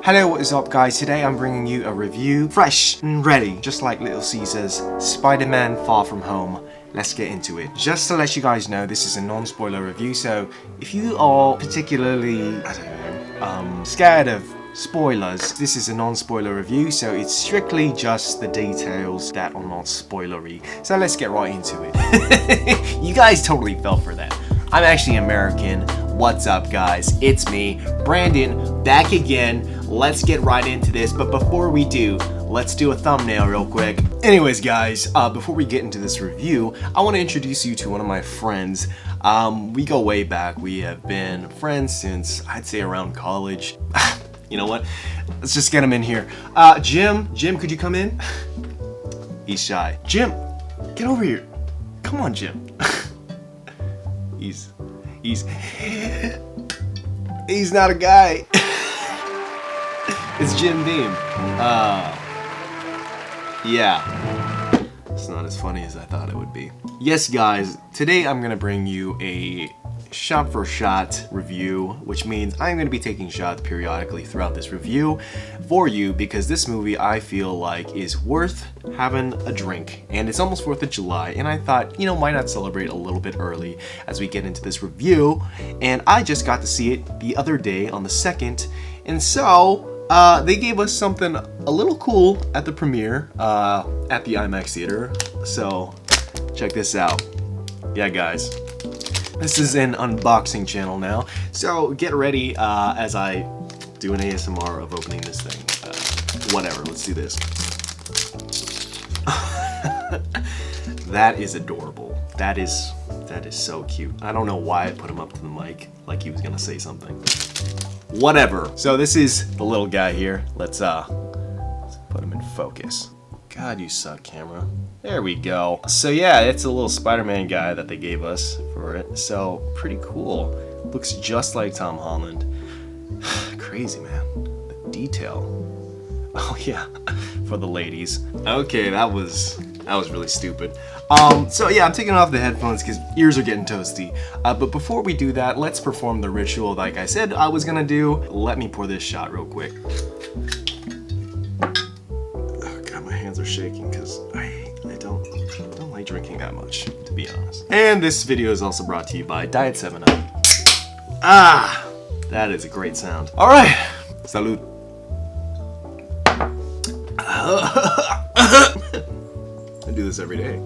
Hello, what is up guys? Today I'm bringing you a review, fresh and ready, just like Little Caesars, Spider-Man Far From Home. Let's get into it. Just to let you guys know, this is a non-spoiler review, so if you are particularly, scared of spoilers, this is a non-spoiler review, so it's strictly just the details that are not spoilery. So let's get right into it. You guys totally fell for that. I'm actually American. What's up guys? It's me, Brandon, back again. Let's get right into this, but before we do, let's do a thumbnail real quick. Anyways guys, before we get into this review, I want to introduce you to one of my friends. We go way back. We have been friends since, I'd say, around college. You know what? Let's just get him in here. Jim, could you come in? He's shy. Jim, get over here. Come on, Jim. He's not a guy. It's Jim Beam. Yeah. It's not as funny as I thought it would be. Yes, guys, today I'm gonna bring you a shot-for-shot review, which means I'm going to be taking shots periodically throughout this review for you because this movie I feel like is worth having a drink, and it's almost 4th of July, and I thought, you know, why not celebrate a little bit early as we get into this review. And I just got to see it the other day on the 2nd, and so they gave us something a little cool at the premiere at the IMAX theater. So check this out. Yeah guys, this is an unboxing channel now, so get ready as I do an ASMR of opening this thing. Whatever, let's do this. That is adorable. That is so cute. I don't know why I put him up to the mic like he was gonna say something. Whatever. So this is the little guy here. Let's put him in focus. God, you suck, camera. There we go. So yeah, it's a little Spider-Man guy that they gave us for it. So pretty cool. Looks just like Tom Holland. Crazy, man. The detail. Oh yeah, for the ladies. Okay, that was really stupid. So yeah, I'm taking off the headphones because ears are getting toasty. But before we do that, let's perform the ritual like I said I was gonna do. Let me pour this shot real quick. Are shaking because I don't like drinking that much, to be honest. And this video is also brought to you by Diet 7up. Ah, that is a great sound. All right, salud. I do this every day.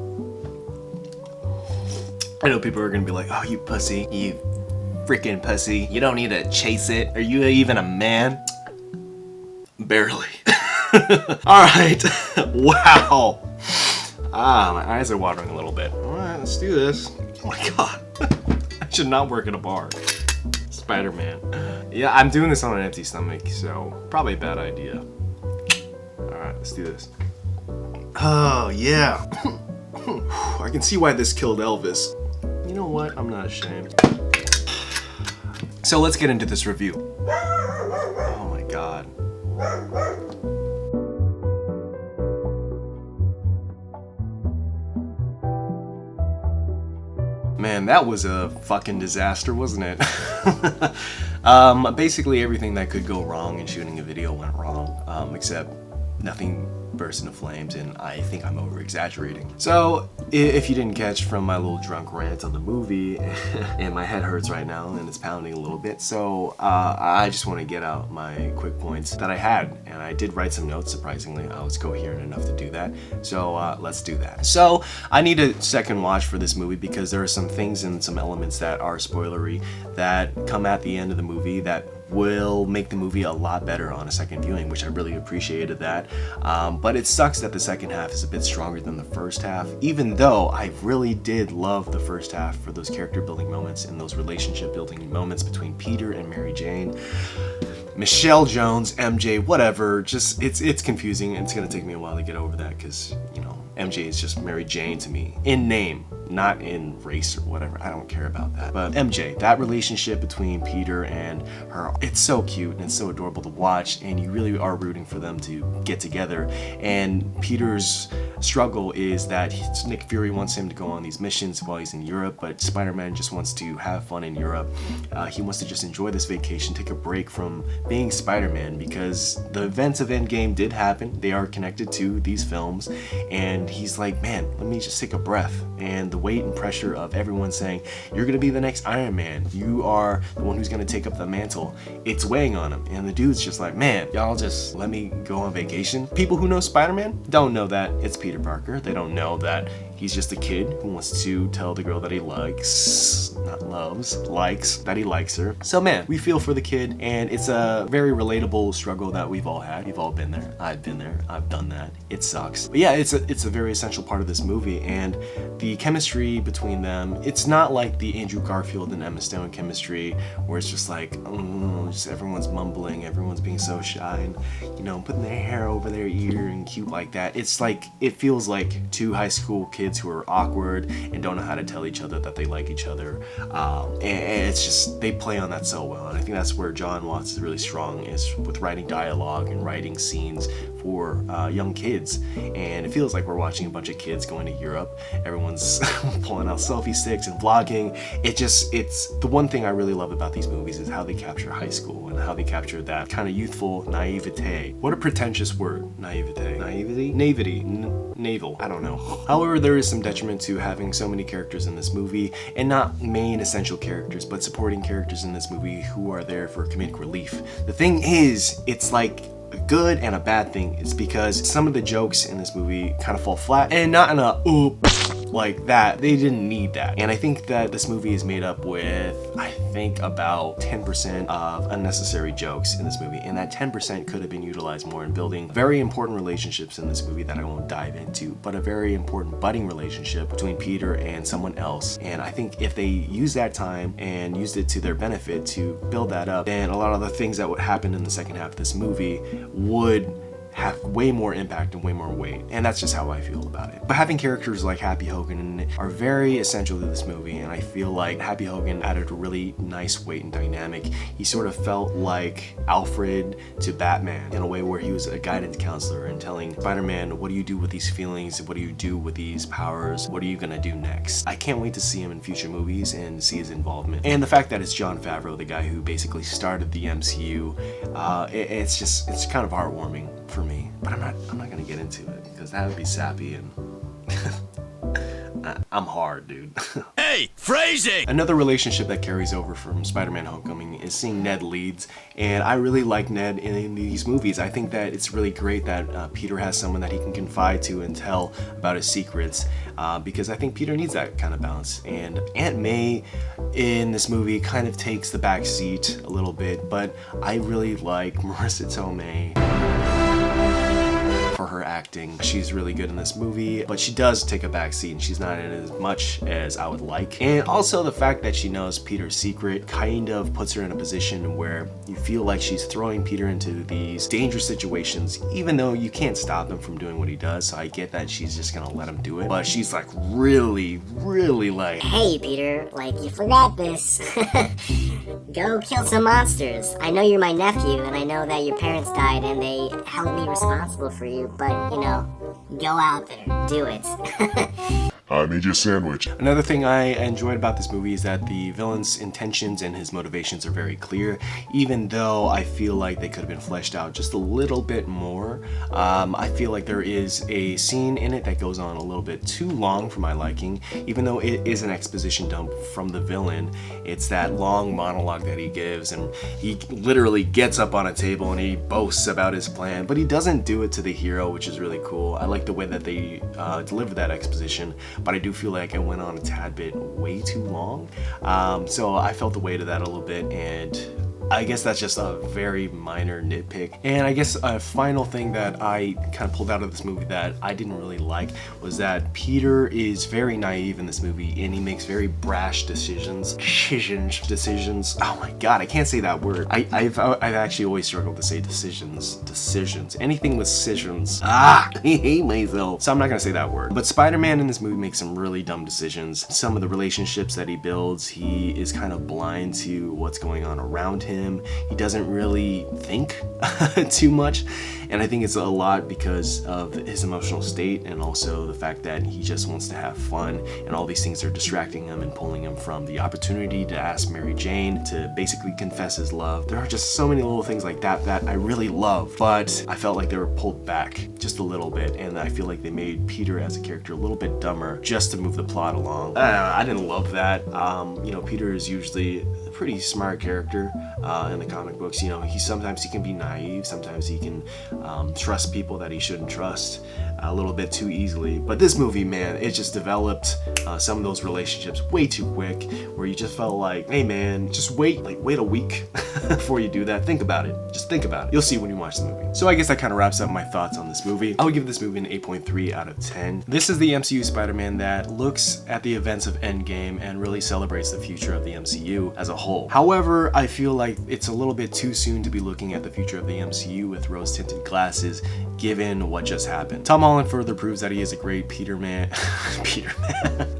I know people are gonna be like, "Oh, you pussy, you freaking pussy! You don't need to chase it. Are you even a man?" Barely. Alright. Wow. My eyes are watering a little bit. Alright, let's do this. Oh my god. I should not work at a bar. Spider-Man. Yeah, I'm doing this on an empty stomach, so probably a bad idea. Alright, let's do this. Oh, yeah. I can see why this killed Elvis. You know what? I'm not ashamed. So let's get into this review. Oh my god. Man, that was a fucking disaster, wasn't it? Basically everything that could go wrong in shooting a video went wrong, except nothing burst into flames, and I think I'm over-exaggerating. So, if you didn't catch from my little drunk rant on the movie, and my head hurts right now, and it's pounding a little bit, so I just want to get out my quick points that I had, and I did write some notes, surprisingly. I was coherent enough to do that, so let's do that. So, I need a second watch for this movie because there are some things and some elements that are spoilery that come at the end of the movie that will make the movie a lot better on a second viewing, which I really appreciated that. But it sucks that the second half is a bit stronger than the first half, even though I really did love the first half for those character building moments and those relationship building moments between Peter and Mary Jane. Michelle Jones, MJ, whatever, just it's confusing, and it's gonna take me a while to get over that because, you know, MJ is just Mary Jane to me, in name. not in race or whatever. I don't care about that. But MJ, that relationship between Peter and her, it's so cute and it's so adorable to watch, and you really are rooting for them to get together. And Peter's struggle is that Nick Fury wants him to go on these missions while he's in Europe, but Spider-Man just wants to have fun in Europe. He wants to just enjoy this vacation, take a break from being Spider-Man, because the events of Endgame did happen. They are connected to these films, and he's like, man, let me just take a breath. And the weight and pressure of everyone saying, you're gonna be the next Iron Man, you are the one who's gonna take up the mantle, it's weighing on him. And the dude's just like, man, y'all just let me go on vacation. People who know Spider-Man don't know that it's Peter Parker. They don't know that he's just a kid who wants to tell the girl that he likes, not loves, likes, that he likes her. So man, we feel for the kid, and it's a very relatable struggle that we've all had. We've all been there. I've been there. I've done that. It sucks. But yeah, it's a very essential part of this movie, and the chemistry between them, it's not like the Andrew Garfield and Emma Stone chemistry where it's just like, just everyone's mumbling, everyone's being so shy and, you know, putting their hair over their ear and cute like that. It's like, it feels like two high school kids who are awkward and don't know how to tell each other that they like each other. And it's just, they play on that so well. And I think that's where Jon Watts is really strong, is with writing dialogue and writing scenes for young kids. And it feels like we're watching a bunch of kids going to Europe. Everyone's pulling out selfie sticks and vlogging. It's the one thing I really love about these movies is how they capture high school and how they capture that kind of youthful naivete. What a pretentious word, naivete. Naivety? Naivety. Naval. I don't know. However, there is some detriment to having so many characters in this movie, and not main essential characters, but supporting characters in this movie who are there for comedic relief. The thing is, it's like a good and a bad thing. It's because some of the jokes in this movie kind of fall flat, and not in a like that. They didn't need that. And I think that this movie is made up with, I think, about 10% of unnecessary jokes in this movie, and that 10% could have been utilized more in building very important relationships in this movie that I won't dive into, but a very important budding relationship between Peter and someone else. And I think if they used that time and used it to their benefit to build that up, then a lot of the things that would happen in the second half of this movie would have way more impact and way more weight, and that's just how I feel about it. But having characters like Happy Hogan in it are very essential to this movie, and I feel like Happy Hogan added a really nice weight and dynamic. He sort of felt like Alfred to Batman in a way where he was a guidance counselor and telling Spider-Man, what do you do with these feelings? What do you do with these powers? What are you gonna do next? I can't wait to see him in future movies and see his involvement. And the fact that it's Jon Favreau, the guy who basically started the MCU, it's kind of heartwarming for me, but I'm not gonna get into it because that would be sappy, and I'm hard, dude. Hey, phrasing! Another relationship that carries over from Spider-Man Homecoming is seeing Ned Leeds, and I really like Ned in these movies. I think that it's really great that Peter has someone that he can confide to and tell about his secrets, because I think Peter needs that kind of balance. And Aunt May in this movie kind of takes the back seat a little bit, but I really like Marissa Tomei for her acting. She's really good in this movie, but she does take a back seat and she's not in it as much as I would like. And also the fact that she knows Peter's secret kind of puts her in a position where you feel like she's throwing Peter into these dangerous situations, even though you can't stop him from doing what he does. So I get that she's just gonna let him do it, but she's like really like, hey Peter, like, you forgot this. Go kill some monsters. I know you're my nephew, and I know that your parents died and they held me responsible for you, but, you know, go out there, do it. I made you a sandwich. Another thing I enjoyed about this movie is that the villain's intentions and his motivations are very clear, even though I feel like they could have been fleshed out just a little bit more. I feel like there is a scene in it that goes on a little bit too long for my liking, even though it is an exposition dump from the villain. It's that long monologue that he gives, and he literally gets up on a table and he boasts about his plan, but he doesn't do it to the hero, which is really cool. I like the way that they deliver that exposition, but I do feel like it went on a tad bit way too long. So I felt the weight of that a little bit, and I guess that's just a very minor nitpick. And I guess a final thing that I kind of pulled out of this movie that I didn't really like was that Peter is very naive in this movie, and he makes very brash decisions. Oh my god, I can't say that word. I've actually always struggled to say decisions. Anything with decisions. I hate myself. So I'm not gonna say that word. But Spider-Man in this movie makes some really dumb decisions. Some of the relationships that he builds, he is kind of blind to what's going on around him. He doesn't really think too much. And I think it's a lot because of his emotional state, and also the fact that he just wants to have fun, and all these things are distracting him and pulling him from the opportunity to ask Mary Jane to basically confess his love. There are just so many little things like that that I really love, but I felt like they were pulled back just a little bit, and I feel like they made Peter as a character a little bit dumber just to move the plot along. I didn't love that. Peter is usually a pretty smart character in the comic books. Sometimes he can be naive, sometimes he can trust people that he shouldn't trust a little bit too easily. But this movie, man, it just developed some of those relationships way too quick, where you just felt like, hey man, just wait a week before you do that. Think about it. Just think about it. You'll see when you watch the movie. So I guess that kind of wraps up my thoughts on this movie. I would give this movie an 8.3 out of 10. This is the MCU Spider-Man that looks at the events of Endgame and really celebrates the future of the MCU as a whole. However, I feel like it's a little bit too soon to be looking at the future of the MCU with rose-tinted glasses, given what just happened. Tom Holland further proves that he is a great Peter-Man.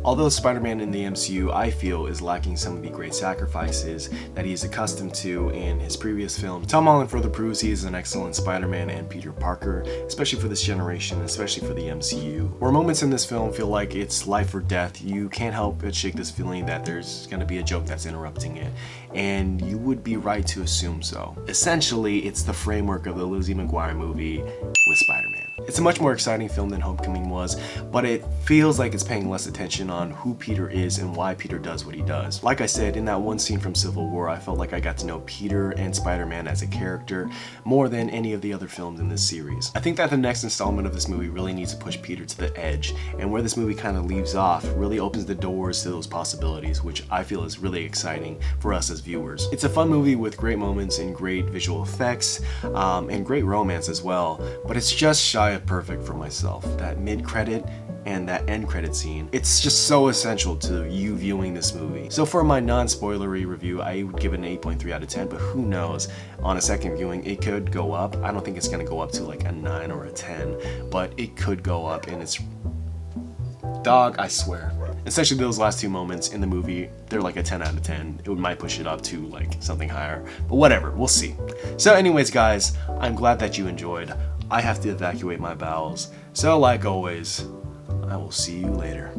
Although Spider-Man in the MCU, I feel, is lacking some of the great sacrifices that he is accustomed to in his previous film, Tom Holland further proves he is an excellent Spider-Man and Peter Parker, especially for this generation, especially for the MCU. Where moments in this film feel like it's life or death, you can't help but shake this feeling that there's gonna be a joke that's interrupting it, and you would be right to assume so. Essentially, it's the framework of the Lizzie McGuire movie with Spider-Man. It's a much more exciting film than Homecoming was, but it feels like it's paying less attention on who Peter is and why Peter does what he does. Like I said, in that one scene from Civil War, I felt like I got to know Peter and Spider-Man as a character more than any of the other films in this series. I think that the next installment of this movie really needs to push Peter to the edge, and where this movie kind of leaves off really opens the doors to those possibilities, which I feel is really exciting for us as viewers. It's a fun movie with great moments and great visual effects, and great romance as well, but it's just shy of perfect for myself. That mid-credit and that end credit scene, it's just so essential to you viewing this movie. So for my non-spoilery review, I would give it an 8.3 out of 10, but who knows, on a second viewing it could go up. I don't think it's gonna go up to like a 9 or a 10, but it could go up, and it's dog, I swear. Especially those last two moments in the movie, they're like a 10 out of 10. It might push it up to like something higher, but whatever, we'll see. So anyways guys, I'm glad that you enjoyed. I have to evacuate my bowels, so like always, I will see you later.